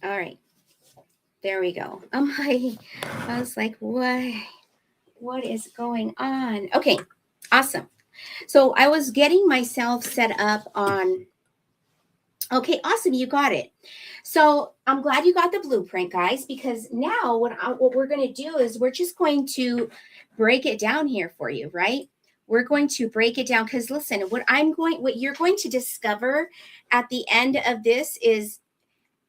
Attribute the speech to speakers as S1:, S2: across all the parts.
S1: All right. There we go. I was like, what is going on? Okay. Awesome. So I was getting myself set up on. Okay, awesome. You got it. So I'm glad you got the blueprint, guys, because now what we're going to do is we're just going to break it down here for you, right? We're going to break it down because listen, what you're going to discover at the end of this is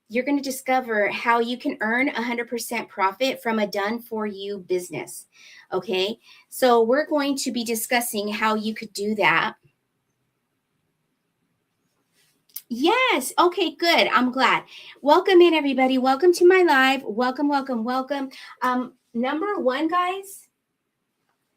S1: you're going to discover how you can earn 100% profit from a done for you business. Okay, so we're going to be discussing how you could do that. Yes. Okay, good. I'm glad. Welcome in, everybody. Welcome to my live. Welcome, welcome, welcome. Number one, guys,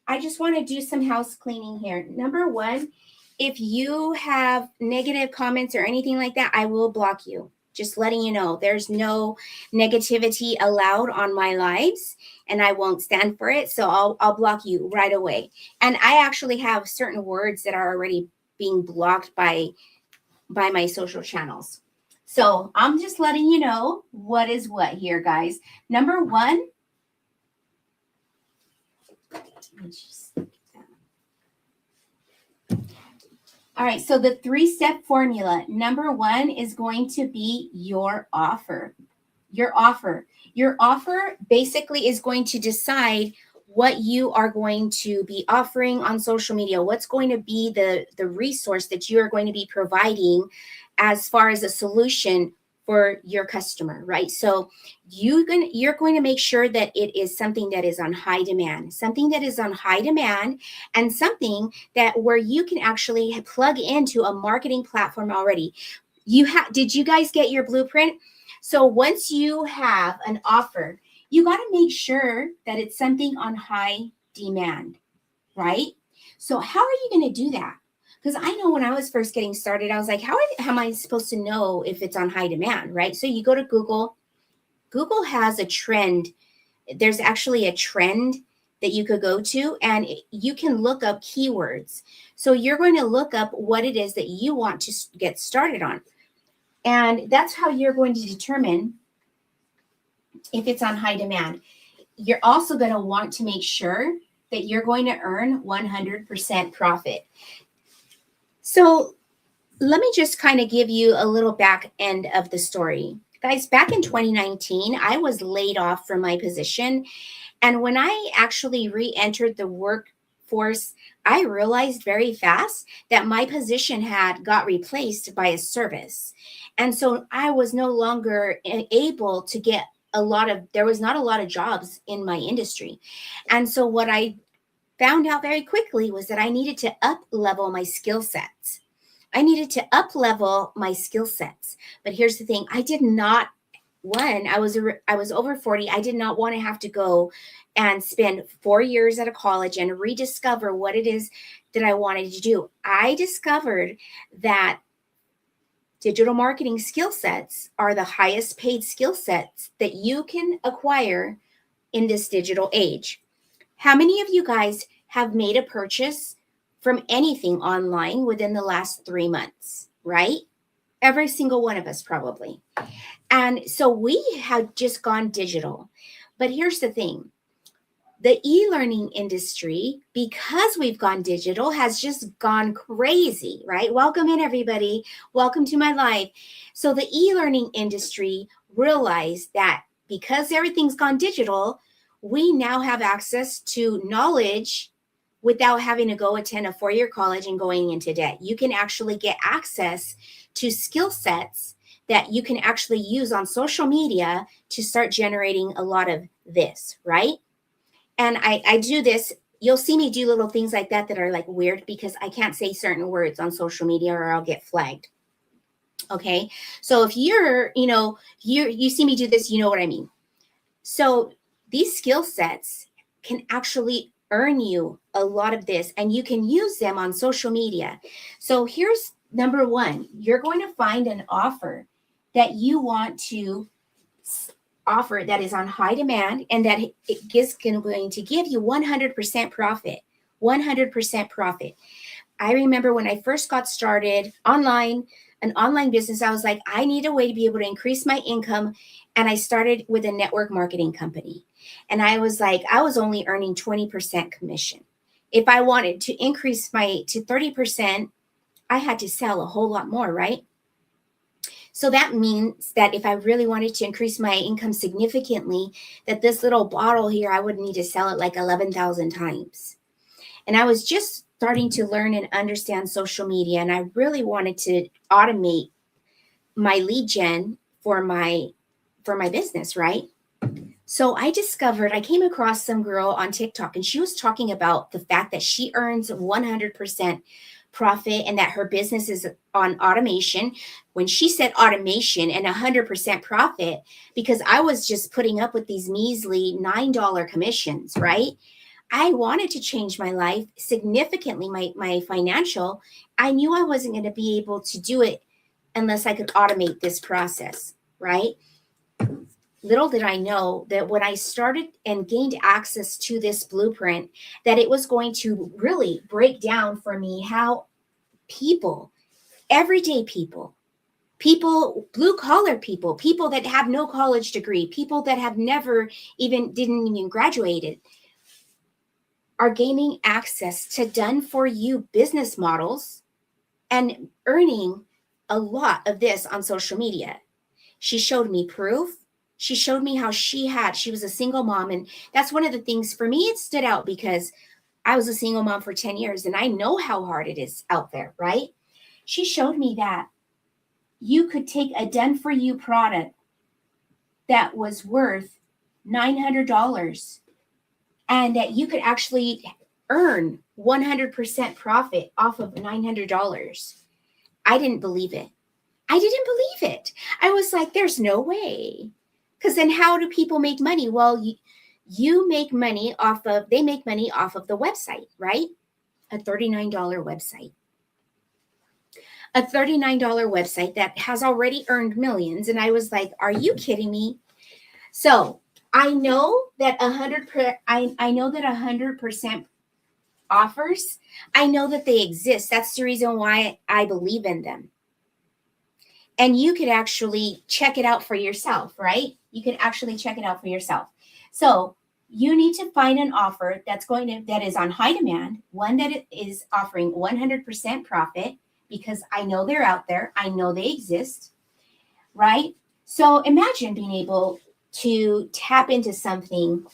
S1: I just want to do some house cleaning here. Number one, if you have negative comments or anything like that, I will block you. Just letting you know, there's no negativity allowed on my lives, and I won't stand for it. So I'll block you right away. And I actually have certain words that are already being blocked by my social channels. So I'm just letting you know what is what here, guys. Number one, all right, so the 3-step formula. Number one is going to be your offer. Your offer. Your offer basically is going to decide what you are going to be offering on social media. What's going to be the resource that you are going to be providing as far as a solution for your customer, right? So you're going to make sure that it is something that is on high demand, something that is on high demand, and something that where you can actually plug into a marketing platform already. Did you guys get your blueprint? So once you have an offer, you got to make sure that it's something on high demand, right? So how are you going to do that? Because I know when I was first getting started, I was like, how am I supposed to know if it's on high demand, right? So you go to Google. Google has a trend. There's actually a trend that you could go to, and you can look up keywords. So you're going to look up what it is that you want to get started on. And that's how you're going to determine if it's on high demand. You're also going to want to make sure that you're going to earn 100% profit. So let me just kind of give you a little back end of the story. Guys, back in 2019, I was laid off from my position. And when I actually re entered the workforce, I realized very fast that my position had got replaced by a service. And so I was no longer able to get there was not a lot of jobs in my industry. And so what I found out very quickly was that I needed to up level my skill sets. I needed to up level my skill sets. But here's the thing, I did not one, I was over 40. I did not want to have to go and spend 4 years at a college and rediscover what it is that I wanted to do. I discovered that digital marketing skill sets are the highest paid skill sets that you can acquire in this digital age. How many of you guys have made a purchase from anything online within the last 3 months, right? Every single one of us, probably. And so we have just gone digital. But here's the thing, the e-learning industry, because we've gone digital, has just gone crazy, right? Welcome in, everybody. Welcome to my live. So the e-learning industry realized that because everything's gone digital, we now have access to knowledge without having to go attend a 4-year college and going into debt. You can actually get access to skill sets that you can actually use on social media to start generating a lot of this, right? And I do this. You'll see me do little things like that are like weird because I can't say certain words on social media or I'll get flagged. Okay. So if you see me do this, you know what I mean. So these skill sets can actually earn you a lot of this, and you can use them on social media. So here's number one, you're going to find an offer that you want to offer that is on high demand and that it is going to give you 100% profit. 100% profit. I remember when I first got started an online business, I was like, I need a way to be able to increase my income And I started with a network marketing company. And I was like, I was only earning 20% commission. If I wanted to increase my to 30%, I had to sell a whole lot more, right? So that means that if I really wanted to increase my income significantly, that this little bottle here, I would need to sell it like 11,000 times. And I was just starting to learn and understand social media. And I really wanted to automate my lead gen for my business, right? So I came across some girl on TikTok, and she was talking about the fact that she earns 100% profit and that her business is on automation. When she said automation and 100% profit, because I was just putting up with these measly $9 commissions, right? I wanted to change my life significantly, my financial. I knew I wasn't going to be able to do it unless I could automate this process, right? Little did I know that when I started and gained access to this blueprint, that it was going to really break down for me how people, everyday people, blue collar people that have no college degree, people that have never didn't even graduated, are gaining access to done for you business models and earning a lot of this on social media. She showed me proof. She showed me how she was a single mom. And that's one of the things for me, it stood out because I was a single mom for 10 years and I know how hard it is out there, right? She showed me that you could take a done for you product that was worth $900 and that you could actually earn 100% profit off of $900. I didn't believe it. I was like, there's no way. Because then how do people make money? Well, they make money off of the website, right? A $39 website. A $39 website that has already earned millions. And I was like, are you kidding me? So I know that 100% offers, I know that they exist. That's the reason why I believe in them. And you could actually check it out for yourself, right? You can actually check it out for yourself. So you need to find an offer that is on high demand, one that is offering 100% profit, because I know they're out there. I know they exist, right? So imagine being able to tap into something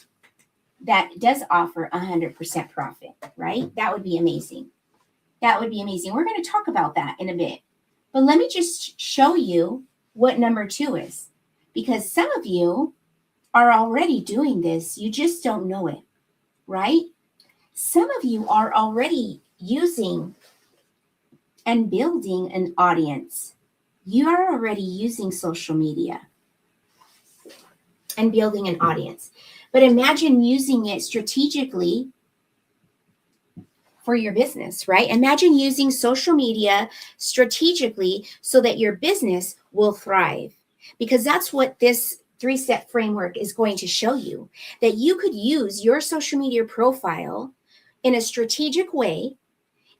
S1: that does offer 100% profit, right? That would be amazing. We're going to talk about that in a bit. But let me just show you what number 2 is, because some of you are already doing this. You just don't know it, right? Some of you are already using and building an audience. You are already using social media and building an audience. But imagine using it strategically for your business, right? Imagine using social media strategically so that your business will thrive, because that's what this 3-step framework is going to show you, that you could use your social media profile in a strategic way,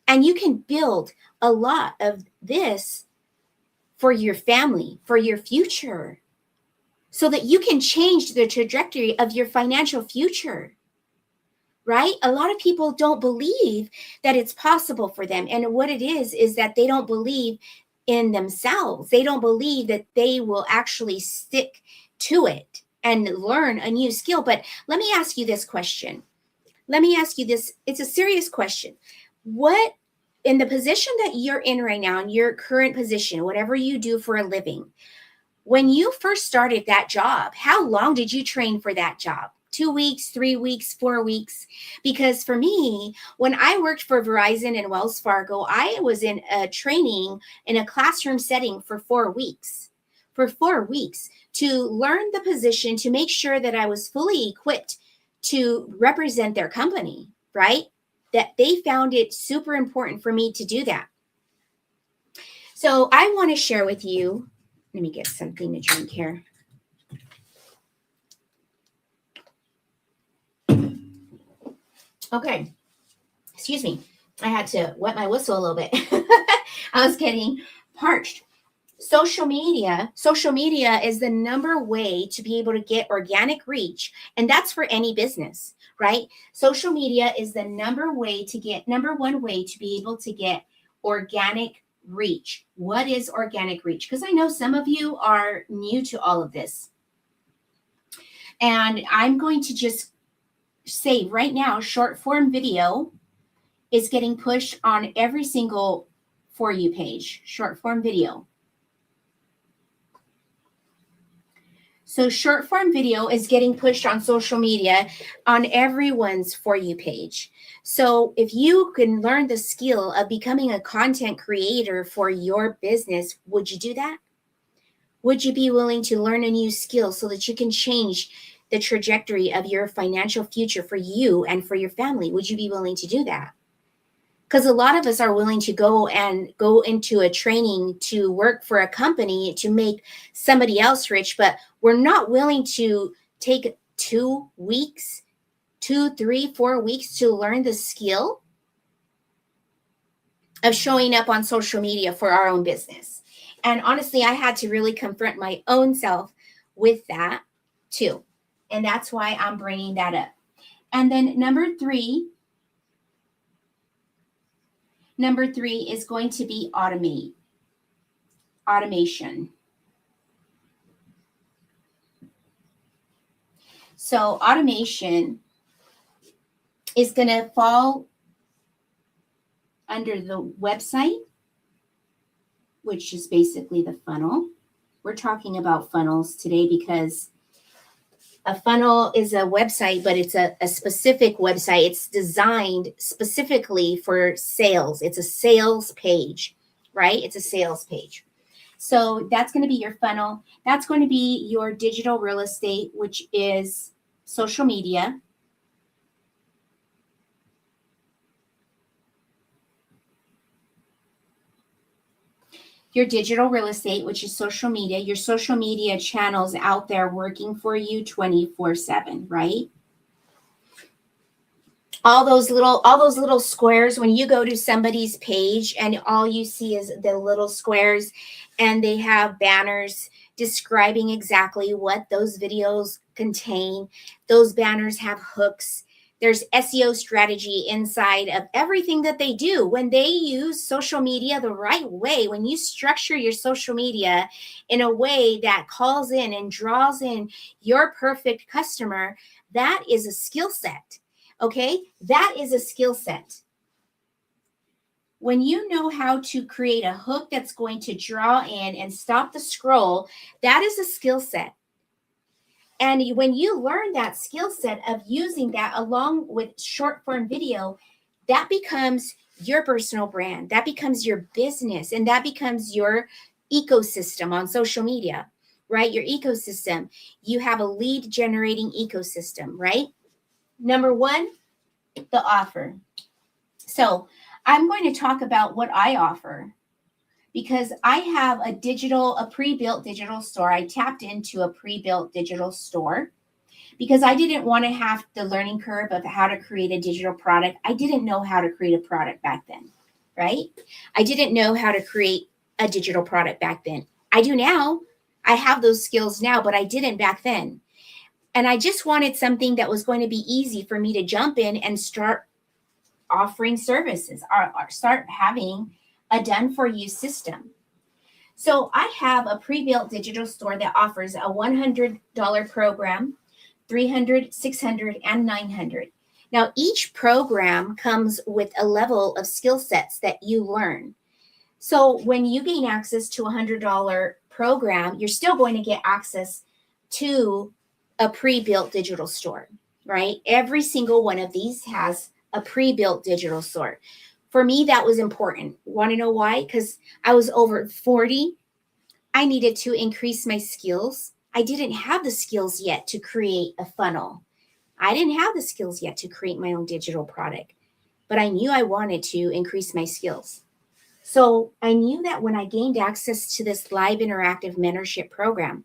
S1: and you can build a lot of this for your family, for your future, so that you can change the trajectory of your financial future. Right? A lot of people don't believe that it's possible for them. And what it is that they don't believe in themselves. They don't believe that they will actually stick to it and learn a new skill. But let me ask you this question. It's a serious question. What, in the position that you're in right now, in your current position, whatever you do for a living, when you first started that job, how long did you train for that job? 2 weeks, 3 weeks, 4 weeks? Because for me, when I worked for Verizon and Wells Fargo, I was in a training in a classroom setting for 4 weeks. For 4 weeks to learn the position, to make sure that I was fully equipped to represent their company, right? That they found it super important for me to do that. So I want to share with you, let me get something to drink here. Okay, excuse me. I had to wet my whistle a little bit. I was getting parched. Social media is the number way to be able to get organic reach, and that's for any business, right? Social media is the number one way to be able to get organic reach. What is organic reach? Because I know some of you are new to all of this. And I'm going to just say right now, short form video is getting pushed on every single For You page, short form video. So short form video is getting pushed on social media on everyone's For You page. So if you can learn the skill of becoming a content creator for your business, would you do that? Would you be willing to learn a new skill so that you can change the trajectory of your financial future for you and for your family? Would you be willing to do that? Because a lot of us are willing to go into a training to work for a company to make somebody else rich, but we're not willing to take 2 weeks, 2, 3, 4 weeks to learn the skill of showing up on social media for our own business. And honestly, I had to really confront my own self with that too. And that's why I'm bringing that up. And then number three is going to be automation. So automation is going to fall under the website, which is basically the funnel. We're talking about funnels today because a funnel is a website, but it's a specific website. It's designed specifically for sales. It's a sales page, right? It's a sales page. So that's going to be your funnel. That's going to be your digital real estate, which is social media. Your digital real estate, which is social media, your social media channels out there working for you 24/7, right? All those little squares, when you go to somebody's page and all you see is the little squares and they have banners describing exactly what those videos contain. Those banners have hooks. There's SEO strategy inside of everything that they do. When they use social media the right way, when you structure your social media in a way that calls in and draws in your perfect customer, that is a skill set. Okay, that is a skill set. When you know how to create a hook that's going to draw in and stop the scroll, that is a skill set. And when you learn that skill set of using that along with short form video, that becomes your personal brand. That becomes your business, and that becomes your ecosystem on social media, right? Your ecosystem. You have a lead generating ecosystem, right? Number one, the offer. So I'm going to talk about what I offer because I have a pre-built digital store. I tapped into a pre-built digital store because I didn't want to have the learning curve of how to create a digital product. I didn't know how to create a product back then, right? I didn't know how to create a digital product back then. I do now. I have those skills now, but I didn't back then. And I just wanted something that was going to be easy for me to jump in and start offering services or start having a done for you system. So I have a pre-built digital store that offers a $100 program, $300, $600, and $900. Now, each program comes with a level of skill sets that you learn. So when you gain access to a $100 program, you're still going to get access to a pre-built digital store, right? Every single one of these has a pre-built digital store. For me, that was important. Want to know why? Because I was over 40. I needed to increase my skills. I didn't have the skills yet to create a funnel. I didn't have the skills yet to create my own digital product, but I knew I wanted to increase my skills. So I knew that when I gained access to this live interactive mentorship program,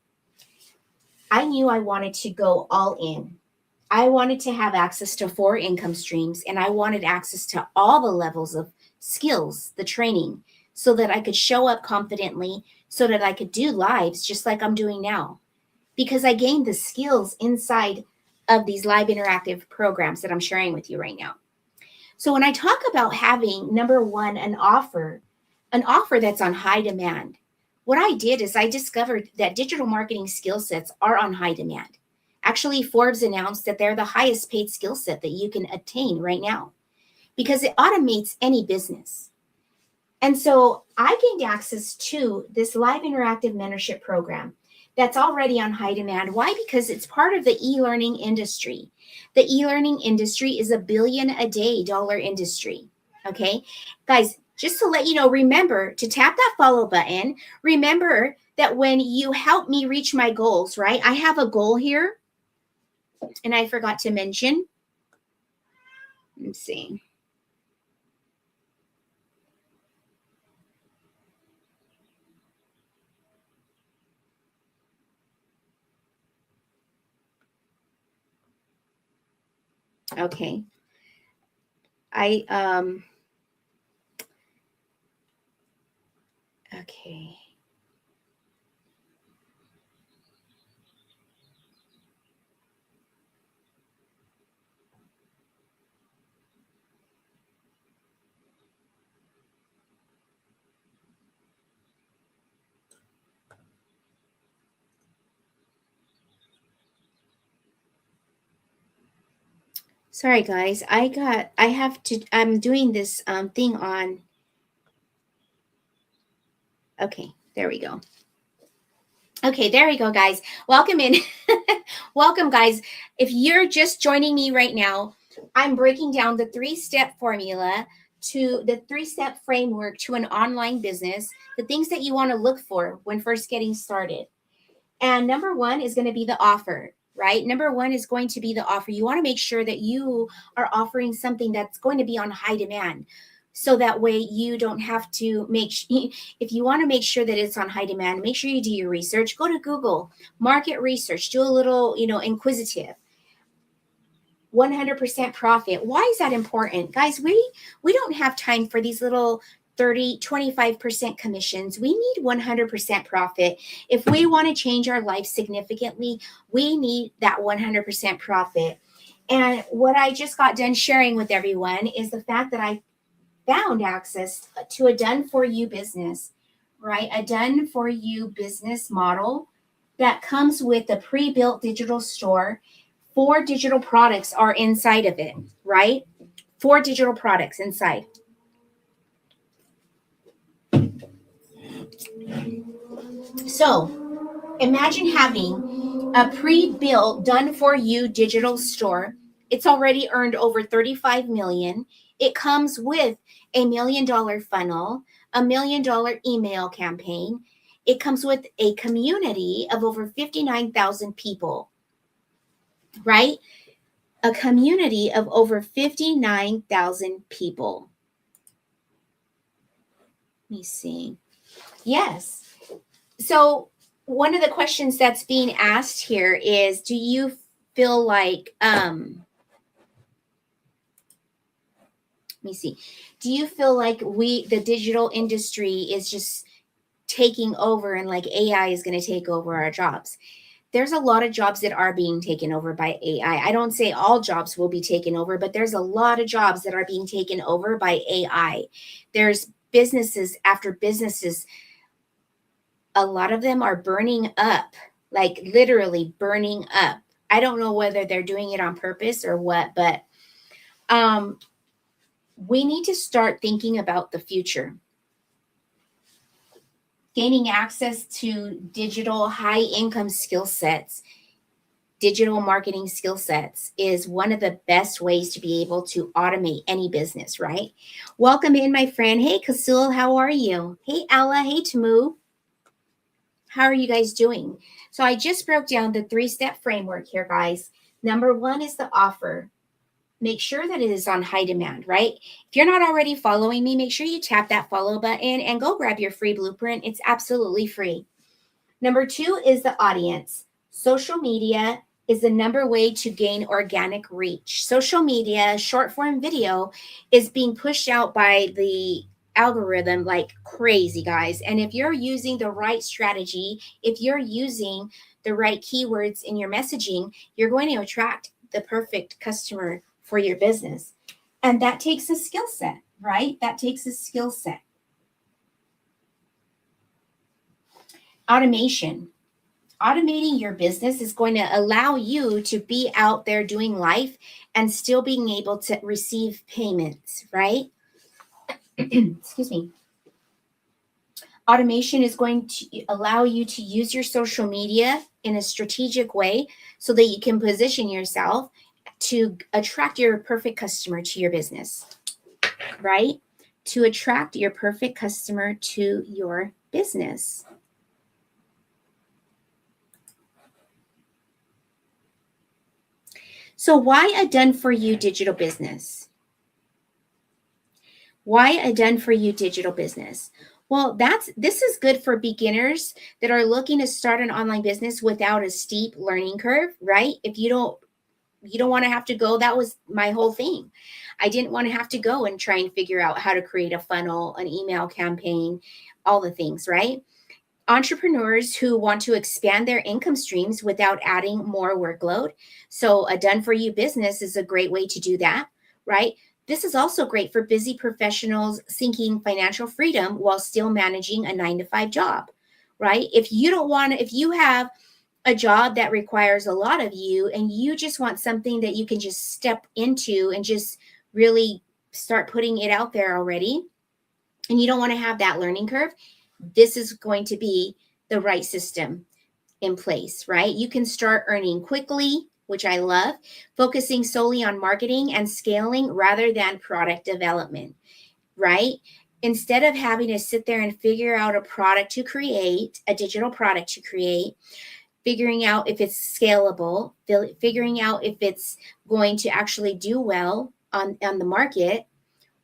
S1: I knew I wanted to go all in. I wanted to have access to 4 income streams, and I wanted access to all the levels of skills, the training, so that I could show up confidently so that I could do lives just like I'm doing now, because I gained the skills inside of these live interactive programs that I'm sharing with you right now. So when I talk about having, number one, an offer that's on high demand, what I did is I discovered that digital marketing skill sets are on high demand. Actually, Forbes announced that they're the highest paid skill set that you can attain right now because it automates any business. And so I gained access to this live interactive mentorship program that's already on high demand. Why? Because it's part of the e-learning industry. The e-learning industry is $1 billion a day industry. Okay, guys, just to let you know, remember to tap that follow button. Remember that when you help me reach my goals, right? I have a goal here, and I forgot to mention. Let's see. Okay. Okay. Sorry, guys. I'm doing this thing on. Okay, there we go. Okay, there we go, guys. Welcome in. Welcome, guys. If you're just joining me right now, I'm breaking down the 3-step formula to the 3-step framework to an online business, the things that you want to look for when first getting started. And number one is going to be the offer, right? Number one is going to be the offer. You want to make sure that you are offering something that's going to be on high demand. So that way you don't have to if you want to make sure that it's on high demand, make sure you do your research. Go to Google, market research, do a little, inquisitive. 100% profit. Why is that important? Guys, we don't have time for these little 25% commissions. We need 100% profit. If we want to change our life significantly, we need that 100% profit. And what I just got done sharing with everyone is the fact that I found access to a done for you business, right? A done for you business model that comes with a pre-built digital store. 4 digital products are inside of it, right? 4 digital products inside. So imagine having a pre-built, done-for-you digital store. It's already earned over 35 million. It comes with a $1 million funnel, a $1 million email campaign. It comes with a community of over 59,000 people, right? A community of over 59,000 people. Let me see. Yes. So one of the questions that's being asked here is, do you feel like, let me see. Do you feel like the digital industry is just taking over and like AI is going to take over our jobs? There's a lot of jobs that are being taken over by AI. I don't say all jobs will be taken over, but there's a lot of jobs that are being taken over by AI. There's businesses after businesses. A lot of them are burning up, like literally burning up. I don't know whether they're doing it on purpose or what, but we need to start thinking about the future. Gaining access to digital high income skill sets, digital marketing skill sets is one of the best ways to be able to automate any business, right? Welcome in, my friend. Hey, Kasul, how are you? Hey, Ella. Hey, Tamu. How are you guys doing? So I just broke down the 3-step framework here, guys. Number one is the offer. Make sure that it is on high demand, right? If you're not already following me, make sure you tap that follow button and go grab your free blueprint. It's absolutely free. Number 2 is the audience. Social media is the number way to gain organic reach. Social media, short form video, is being pushed out by the algorithm like crazy, guys. And if you're using the right strategy, if you're using the right keywords in your messaging, you're going to attract the perfect customer for your business. And that takes a skill set, right? That takes a skill set. Automation. Automating your business is going to allow you to be out there doing life and still being able to receive payments, right? Excuse me. Automation is going to allow you to use your social media in a strategic way so that you can position yourself to attract your perfect customer to your business, right? To attract your perfect customer to your business. So why a done-for-you digital business? Why a done-for-you digital business? Well, this is good for beginners that are looking to start an online business without a steep learning curve, right? If you don't want to have to go, that was my whole thing. I didn't want to have to go and try and figure out how to create a funnel, an email campaign, all the things, right? Entrepreneurs who want to expand their income streams without adding more workload. So a done-for-you business is a great way to do that, right? This is also great for busy professionals seeking financial freedom while still managing a 9-to-5 job, right? If you have a job that requires a lot of you and you just want something that you can just step into and just really start putting it out there already, and you don't want to have that learning curve, this is going to be the right system in place, right? You can start earning quickly, which I love, focusing solely on marketing and scaling rather than product development, right? Instead of having to sit there and figure out a product to create, a digital product to create, figuring out if it's scalable, figuring out if it's going to actually do well on the market,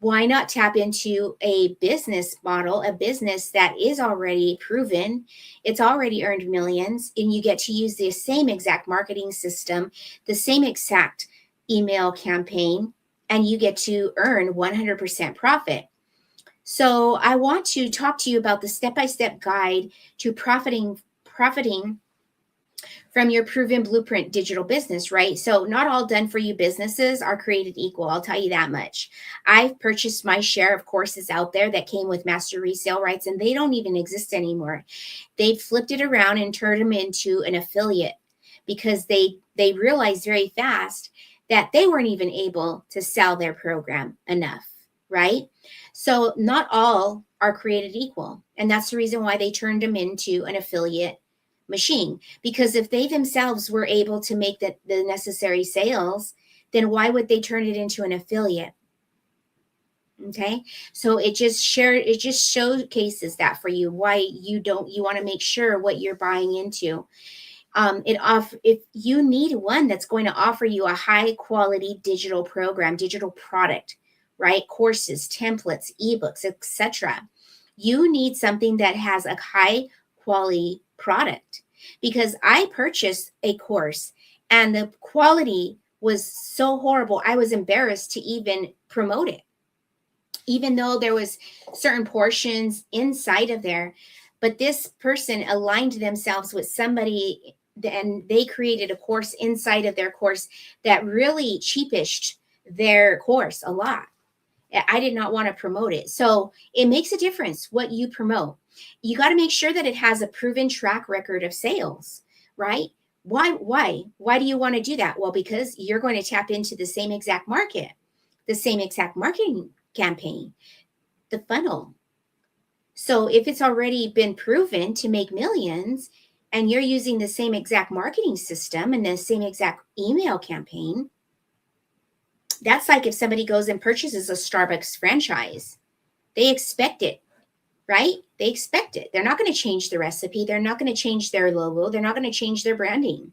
S1: why not tap into a business model, a business that is already proven, it's already earned millions, and you get to use the same exact marketing system, the same exact email campaign, and you get to earn 100% profit. So I want to talk to you about the step-by-step guide to profiting from your proven blueprint digital business, right? So not all done-for-you businesses are created equal. I'll tell you that much. I've purchased my share of courses out there that came with master resale rights, and they don't even exist anymore. They've flipped it around and turned them into an affiliate because they realized very fast that they weren't even able to sell their program enough, right? So not all are created equal. And that's the reason why they turned them into an affiliate machine, because if they themselves were able to make the necessary sales, then why would they turn it into an affiliate? Okay, so it just showcases that for you, why you want to make sure what you're buying into. If you need one that's going to offer you a high quality digital program, digital product, right? Courses, templates, ebooks, etc. You need something that has a high quality product, because I purchased a course and the quality was so horrible. I was embarrassed to even promote it, even though there was certain portions inside of there. But this person aligned themselves with somebody and they created a course inside of their course that really cheapished their course a lot. I did not want to promote it. So it makes a difference what you promote. You got to make sure that it has a proven track record of sales, right? Why do you want to do that? Well, because you're going to tap into the same exact market, the same exact marketing campaign, the funnel. So if it's already been proven to make millions and you're using the same exact marketing system and the same exact email campaign, that's like if somebody goes and purchases a Starbucks franchise. They expect it, right? They expect it. They're not going to change the recipe. They're not going to change their logo. They're not going to change their branding.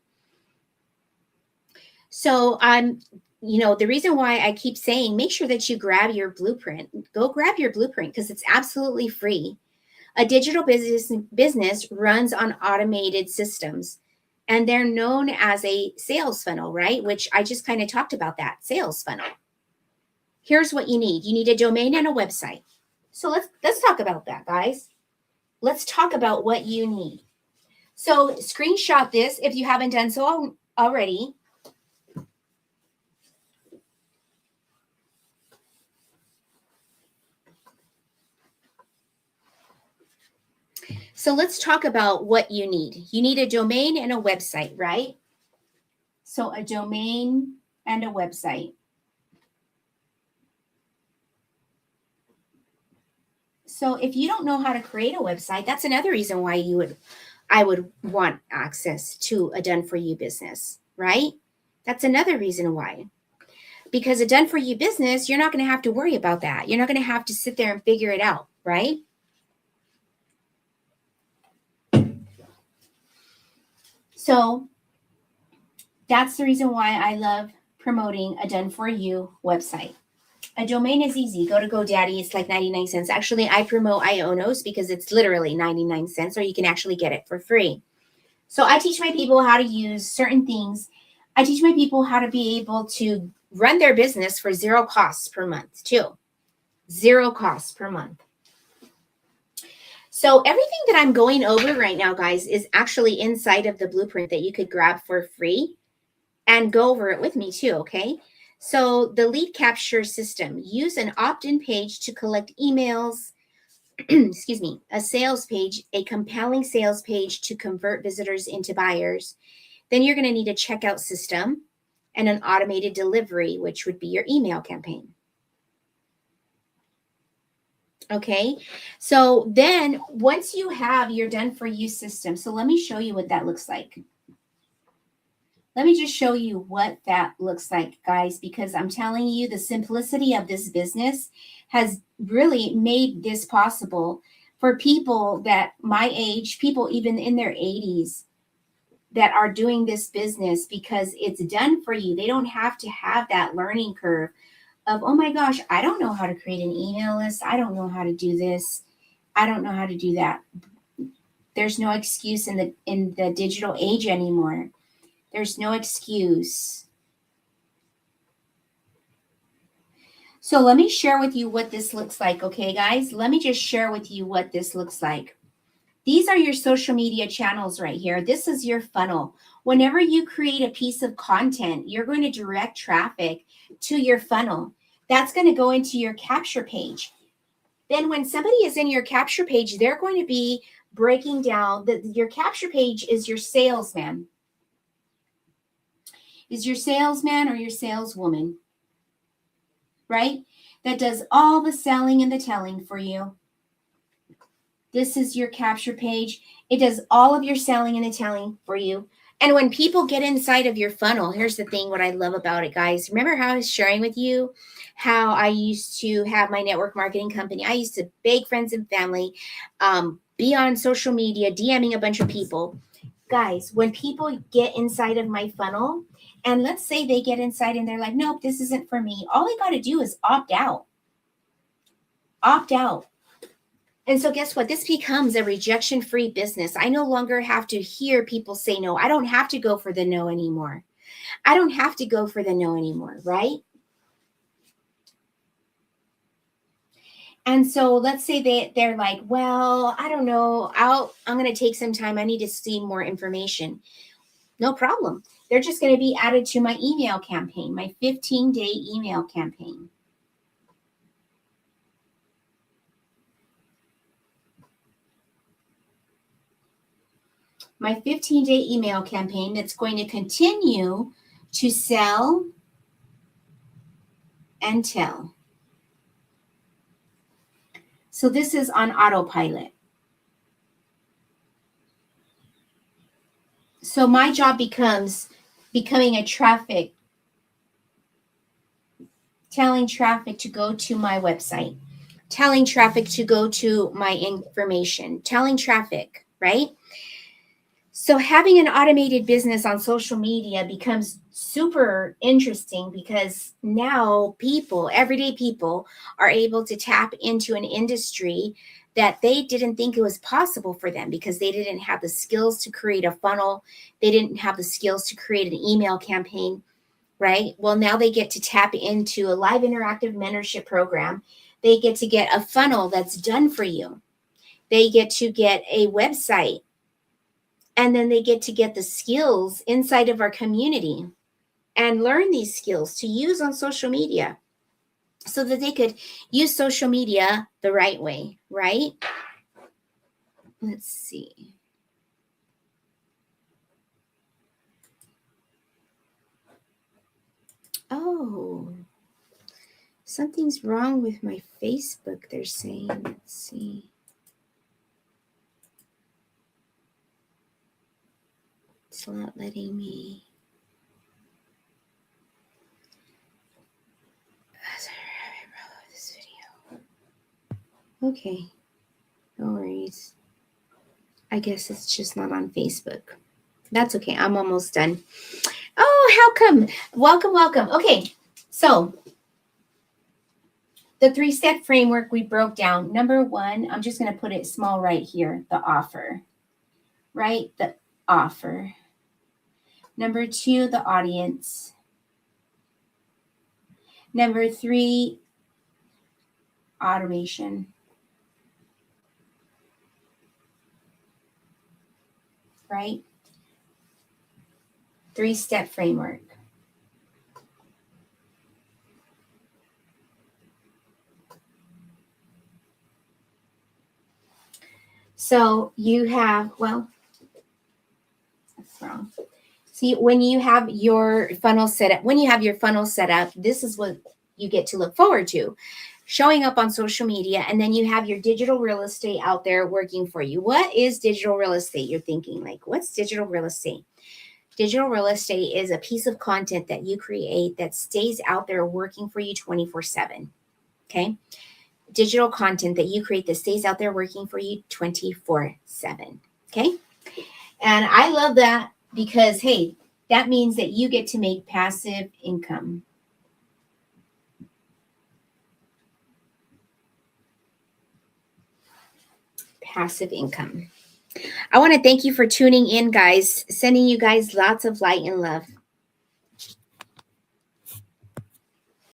S1: So the reason why I keep saying, make sure that you grab your blueprint. Go grab your blueprint because it's absolutely free. A digital business runs on automated systems, and they're known as a sales funnel, right? Which I just kind of talked about that sales funnel. Here's what you need. You need a domain and a website. So let's talk about that, guys. Let's talk about what you need. So screenshot this if you haven't done so already. So let's talk about what you need. You need a domain and a website, right? So a domain and a website. So if you don't know how to create a website, that's another reason why I would want access to a done for you business, right? That's another reason why. Because a done for you business, you're not going to have to worry about that. You're not going to have to sit there and figure it out, right? So that's the reason why I love promoting a done for you website. A domain is easy. Go to GoDaddy. It's like 99 cents. Actually, I promote Ionos because it's literally 99 cents, or you can actually get it for free. So I teach my people how to use certain things. I teach my people how to be able to run their business for zero costs per month, too. Zero costs per month. So everything that I'm going over right now, guys, is actually inside of the blueprint that you could grab for free and go over it with me too, okay? So the lead capture system, use an opt-in page to collect emails, excuse me, a sales page, a compelling sales page to convert visitors into buyers. Then you're going to need a checkout system and an automated delivery, which would be your email campaign. Okay, so then once you have your done for you system, so let me show you what that looks like. Let me just show you what that looks like, guys, because I'm telling you the simplicity of this business has really made this possible for people that my age, people even in their 80s that are doing this business because it's done for you. They don't have to have that learning curve of, oh my gosh, I don't know how to create an email list. I don't know how to do this. I don't know how to do that. There's no excuse in the digital age anymore. There's no excuse. So let me share with you what this looks like, okay, guys? Let me just share with you what this looks like. These are your social media channels right here. This is your funnel. Whenever you create a piece of content, you're going to direct traffic to your funnel. That's going to go into your capture page. Then when somebody is in your capture page, they're going to be breaking down your capture page is your salesman. Is your salesman or your saleswoman, right? That does all the selling and the telling for you. This is your capture page. It does all of your selling and the telling for you. And when people get inside of your funnel, here's the thing, what I love about it, guys. Remember how I was sharing with you how I used to have my network marketing company? I used to beg friends and family, be on social media, DMing a bunch of people. Guys, when people get inside of my funnel, and let's say they get inside and they're like, nope, this isn't for me. All I got to do is opt out. Opt out. And so guess what? This becomes a rejection-free business. I no longer have to hear people say no. I don't have to go for the no anymore. I don't have to go for the no anymore, right? And so let's say they're like, well, I don't know. I'm going to take some time. I need to see more information. No problem. They're just going to be added to my email campaign, my 15-day email campaign. My 15-day email campaign that's going to continue to sell and tell. So this is on autopilot. So my job becomes becoming a traffic, telling traffic to go to my website, telling traffic to go to my information, telling traffic, right? So having an automated business on social media becomes super interesting because now people, everyday people, are able to tap into an industry that they didn't think it was possible for them because they didn't have the skills to create a funnel. They didn't have the skills to create an email campaign, right? Well, now they get to tap into a live interactive mentorship program. They get to get a funnel that's done for you. They get to get a website, and then they get to get the skills inside of our community and learn these skills to use on social media so that they could use social media the right way, right? Let's see. Oh, something's wrong with my Facebook, they're saying. Let's see. It's not letting me. This video. Okay. No worries. I guess it's just not on Facebook. That's okay. I'm almost done. Oh, how come? Welcome, welcome. Okay. So the 3-step framework we broke down. Number 1, I'm just going to put it small right here, the offer, right? The offer. Number 2, the audience. Number 3, automation. Right? 3-step framework. So you have, well, that's wrong. See, when you have your funnel set up, this is what you get to look forward to. Showing up on social media, and then you have your digital real estate out there working for you. What is digital real estate? You're thinking, like, what's digital real estate? Digital real estate is a piece of content that you create that stays out there working for you 24/7. Okay? Digital content that you create that stays out there working for you 24/7. Okay? And I love that because, hey, that means that you get to make passive income. Passive income. I want to thank you for tuning in, guys. Sending you guys lots of light and love.